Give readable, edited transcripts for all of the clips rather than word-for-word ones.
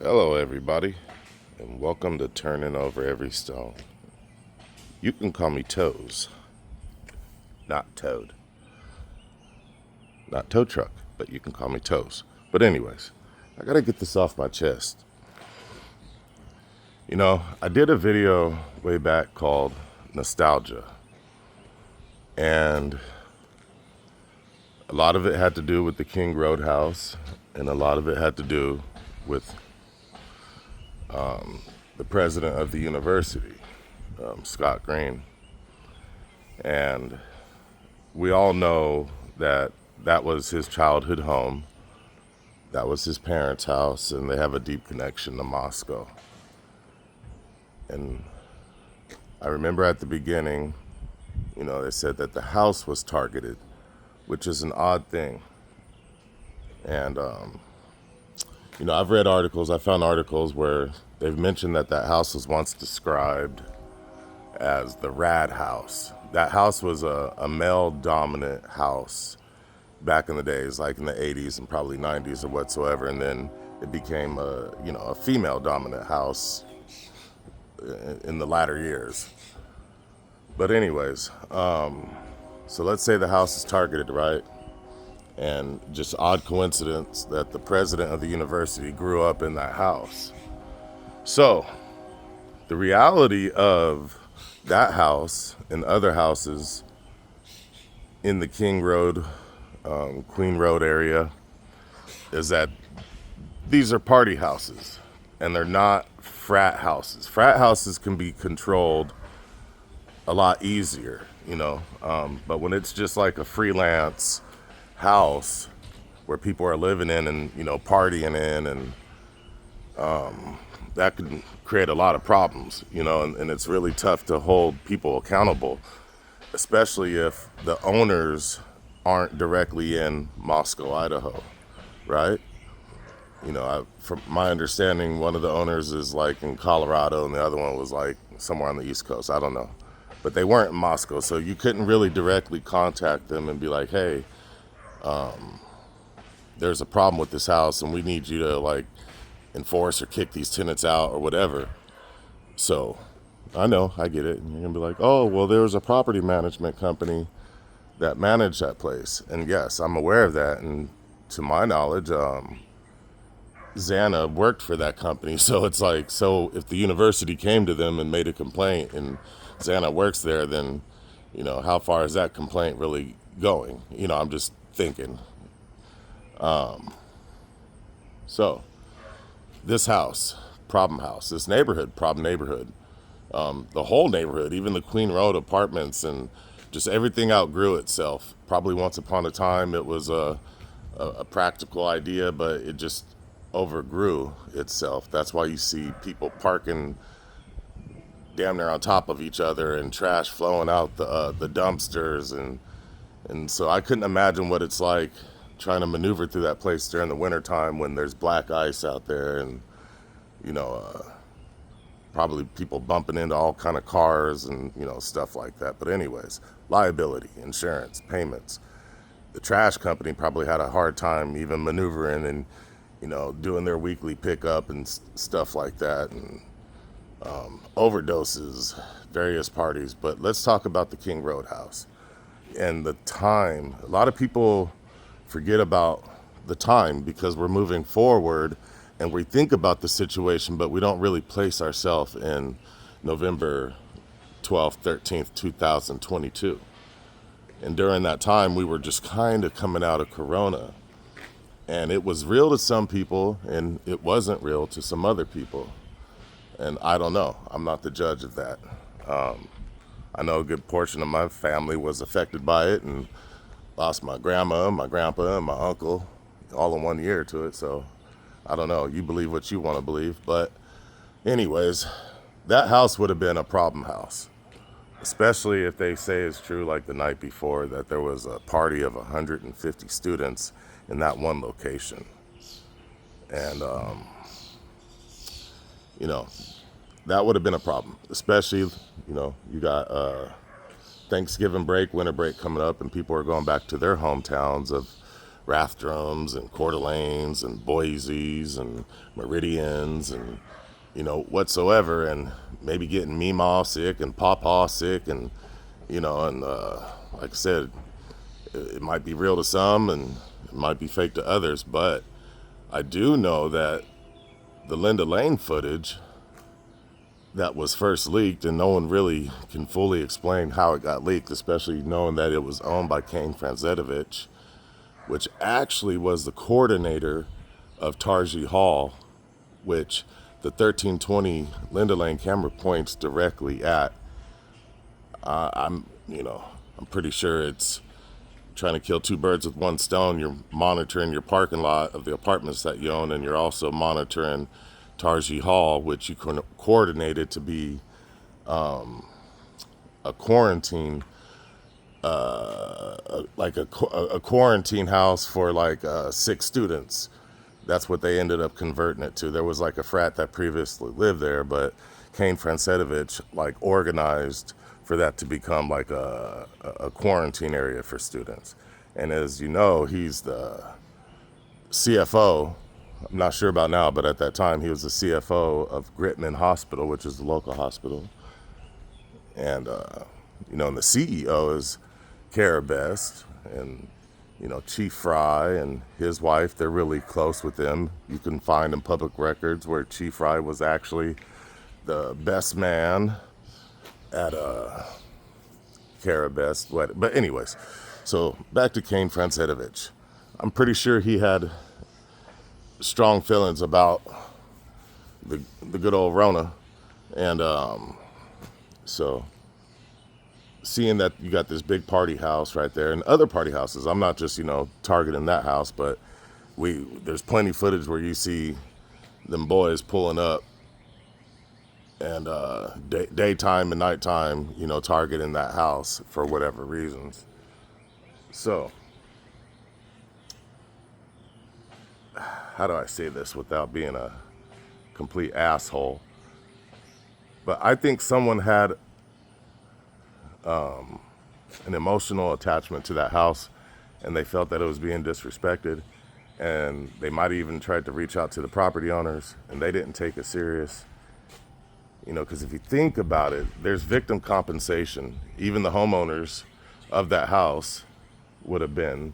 Hello, everybody, and welcome to Turning Over Every Stone. You can call me Toes, not Toad. Not tow truck, but you can call me Toes. But anyways, I gotta get this off my chest. I did a video way back called Nostalgia, and a lot of it had to do with the King Roadhouse, and a lot of it had to do with the president of the university, Scott Green. And we all know that that was his childhood home. That was his parents' house, and they have a deep connection to Moscow. And I remember at the beginning, they said that the house was targeted, which is an odd thing. And, I've read articles, I found articles where they've mentioned that that house was once described as the RAD house. That house was a male-dominant house back in the days, like in the 80s and probably 90s or whatsoever, and then it became a female-dominant house in the latter years. But anyways, so let's say the house is targeted, right? And just odd coincidence that the president of the university grew up in that house. So the reality of that house and other houses in the King Road, Queen Road area is that these are party houses and they're not frat houses. Frat houses can be controlled a lot easier, but when it's just like a freelance house where people are living in and partying in, and that can create a lot of problems, and it's really tough to hold people accountable, especially if the owners aren't directly in Moscow, Idaho, right? From my understanding, one of the owners is like in Colorado and the other one was like somewhere on the East Coast. I don't know, but they weren't in Moscow, so you couldn't really directly contact them and be like, hey, there's a problem with this house and we need you to like enforce or kick these tenants out or whatever. So I know, I get it. And you're gonna be like, oh, well, there was a property management company that managed that place. And yes, I'm aware of that. And to my knowledge, Xana worked for that company. So it's like, so if the university came to them and made a complaint and Xana works there, then, how far is that complaint really going? I'm just thinking. So this house, problem house, this neighborhood, problem neighborhood, the whole neighborhood, even the Queen Road apartments and just everything outgrew itself. Probably once upon a time it was a practical idea, but it just overgrew itself. That's why you see people parking damn near on top of each other and trash flowing out the dumpsters. And so I couldn't imagine what it's like trying to maneuver through that place during the wintertime when there's black ice out there and, probably people bumping into all kind of cars and, stuff like that. But anyways, liability, insurance, payments. The trash company probably had a hard time even maneuvering and, doing their weekly pickup and stuff like that. And overdoses, various parties. But let's talk about the King Roadhouse and the time. A lot of people forget about the time because we're moving forward and we think about the situation, but we don't really place ourselves in November 12th, 13th, 2022. And during that time, we were just kind of coming out of Corona. And it was real to some people, and it wasn't real to some other people. And I don't know. I'm not the judge of that. I know a good portion of my family was affected by it and lost my grandma, my grandpa, and my uncle all in 1 year to it. So I don't know. You believe what you want to believe. But anyways, that house would have been a problem house, especially if they say it's true like the night before that there was a party of 150 students in that one location. And, that would have been a problem, especially, you got Thanksgiving break, winter break coming up, and people are going back to their hometowns of Rathdrums and Coeur d'Alenes and Boise's and Meridians and, whatsoever, and maybe getting Meemaw sick and Pawpaw sick, and, like I said, it might be real to some and it might be fake to others, but I do know that the Linda Lane footage that was first leaked, and no one really can fully explain how it got leaked, especially knowing that it was owned by Kane Francetovich, which actually was the coordinator of Tarji Hall, which the 1320 Linda Lane camera points directly at. I'm pretty sure it's trying to kill two birds with one stone. You're monitoring your parking lot of the apartments that you own, and you're also monitoring Tarji Hall, which you coordinated to be a quarantine, like a quarantine house for like sick students. That's what they ended up converting it to. There was like a frat that previously lived there, but Kane Francetovich like organized for that to become like a quarantine area for students. And as you know, he's the CFO. I'm not sure about now, but at that time he was the CFO of Gritman Hospital, which is the local hospital. And, and the CEO is Cara Best, and, Chief Fry and his wife, they're really close with them. You can find in public records where Chief Fry was actually the best man at Cara Best. But anyways, so back to Kane Francetovich. I'm pretty sure he had strong feelings about the good old Rona. And so seeing that you got this big party house right there and other party houses, I'm not just, targeting that house, but there's plenty of footage where you see them boys pulling up and daytime and nighttime, targeting that house for whatever reasons. So, how do I say this without being a complete asshole? But I think someone had an emotional attachment to that house, and they felt that it was being disrespected, and they might have even tried to reach out to the property owners, and they didn't take it serious. Because if you think about it, there's victim compensation. Even the homeowners of that house would have been,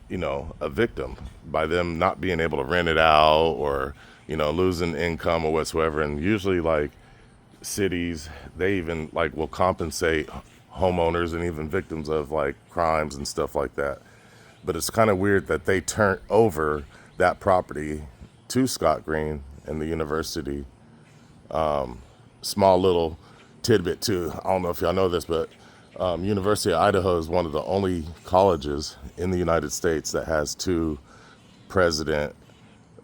a victim by them not being able to rent it out, or, losing income or whatsoever. And usually, like, cities, they even, like, will compensate homeowners and even victims of, like, crimes and stuff like that. But it's kind of weird that they turned over that property to Scott Green and the university. Small little tidbit too. I don't know if y'all know this, but University of Idaho is one of the only colleges in the United States that has two president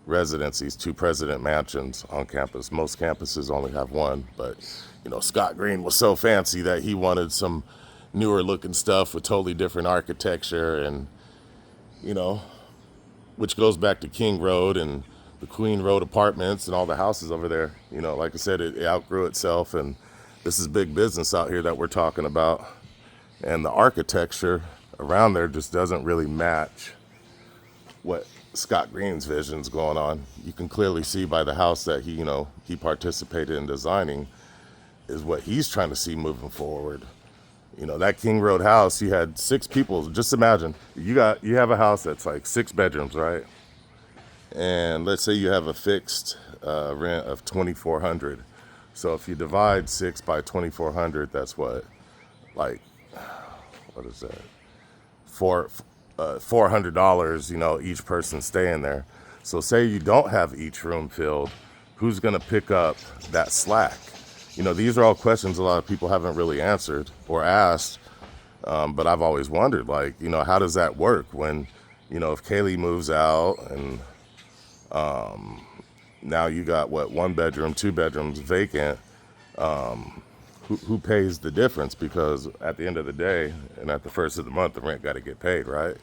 residencies, two president mansions on campus. Most campuses only have one, but Scott Green was so fancy that he wanted some newer looking stuff with totally different architecture, and which goes back to King Road and the Queen Road apartments and all the houses over there. Like I said, it outgrew itself, and this is big business out here that we're talking about. And the architecture around there just doesn't really match what Scott Green's vision's going on. You can clearly see by the house that he participated in designing is what he's trying to see moving forward. That King Road house, you had 6 people. Just imagine you have a house that's like 6 bedrooms, right? And let's say you have a fixed rent of $2,400. So if you divide 6 by 2,400, that's what is that? $400, each person staying there. So say you don't have each room filled, who's gonna pick up that slack? These are all questions a lot of people haven't really answered or asked. But I've always wondered, how does that work when, if Kaylee moves out and now you got 1 bedroom, 2 bedrooms vacant, who pays the difference? Because at the end of the day and at the first of the month, the rent got to get paid, right?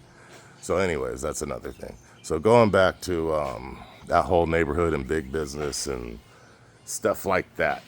So anyways, that's another thing. So going back to that whole neighborhood and big business and stuff like that,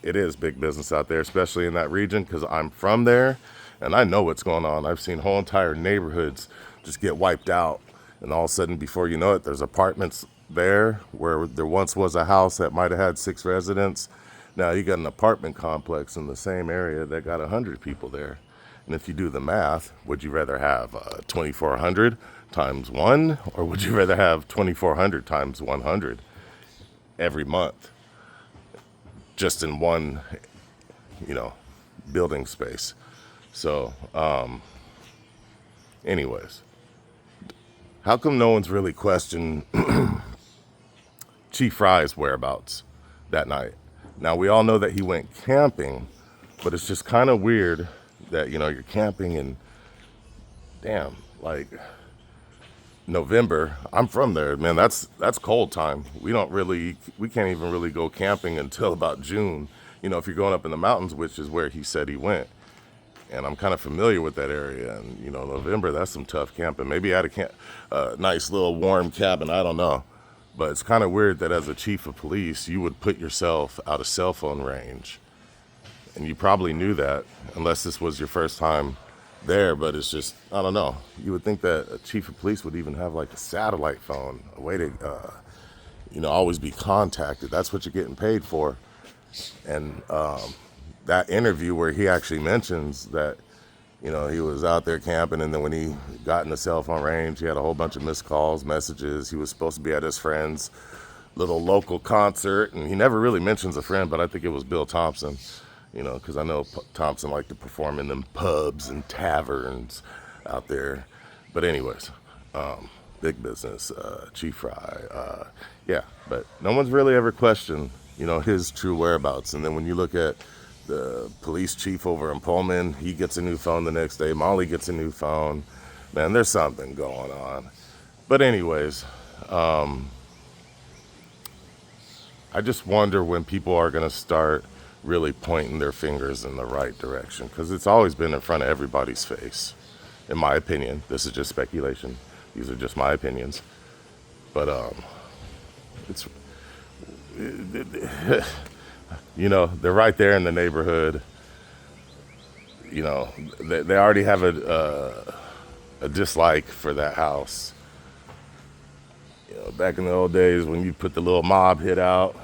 it is big business out there, especially in that region, because I'm from there and I know what's going on. I've seen whole entire neighborhoods just get wiped out And all of a sudden, before you know it, there's apartments there where there once was a house that might have had 6 residents. Now you got an apartment complex in the same area that got 100 people there. And if you do the math, would you rather have 2,400 times 1, or would you rather have 2,400 times 100 every month just in one, you know, building space? So, anyways, how come no one's really questioned Chief Fry's whereabouts that night? Now, we all know that he went camping, but it's just kind of weird that, you're camping in, damn, like November. I'm from there, man. That's cold time. We can't even really go camping until about June. If you're going up in the mountains, which is where he said he went. And I'm kind of familiar with that area. And, November, that's some tough camping. Maybe at a nice little warm cabin. I don't know. But it's kind of weird that as a chief of police, you would put yourself out of cell phone range. And you probably knew that, unless this was your first time there. But it's just, I don't know. You would think that a chief of police would even have like a satellite phone, a way to, always be contacted. That's what you're getting paid for. And that interview where he actually mentions that, he was out there camping, and then when he got in the cell phone range, he had a whole bunch of missed calls, messages. He was supposed to be at his friend's little local concert, and he never really mentions a friend, but I think it was Bill Thompson, because I know Thompson liked to perform in them pubs and taverns out there. But anyways, big business, Chief Fry, yeah, but no one's really ever questioned, his true whereabouts. And then when you look at the police chief over in Pullman, he gets a new phone the next day. Molly gets a new phone. Man, there's something going on. But anyways, I just wonder when people are going to start really pointing their fingers in the right direction, because it's always been in front of everybody's face, in my opinion. This is just speculation. These are just my opinions. But it's they're right there in the neighborhood. They already have a dislike for that house. Back in the old days when you put the little mob hit out,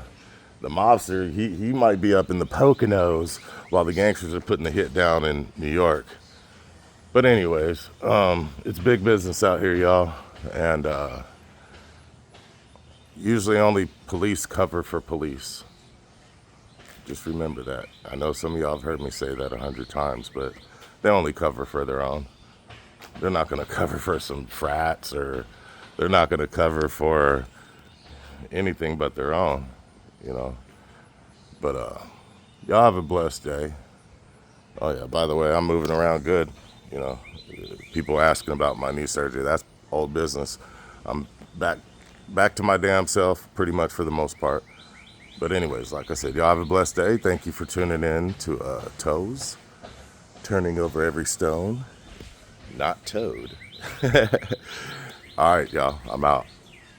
the mobster, he might be up in the Poconos while the gangsters are putting the hit down in New York. But anyways, it's big business out here, y'all. And usually only police cover for police. Just remember that. I know some of y'all have heard me say that 100 times, but they only cover for their own. They're not going to cover for some frats, or they're not going to cover for anything but their own, But y'all have a blessed day. Oh yeah, by the way, I'm moving around good. People asking about my knee surgery. That's old business. I'm back to my damn self pretty much for the most part. But anyways, like I said, y'all have a blessed day. Thank you for tuning in to T.O.E.S, turning over every stone, not Toad. All right, y'all, I'm out.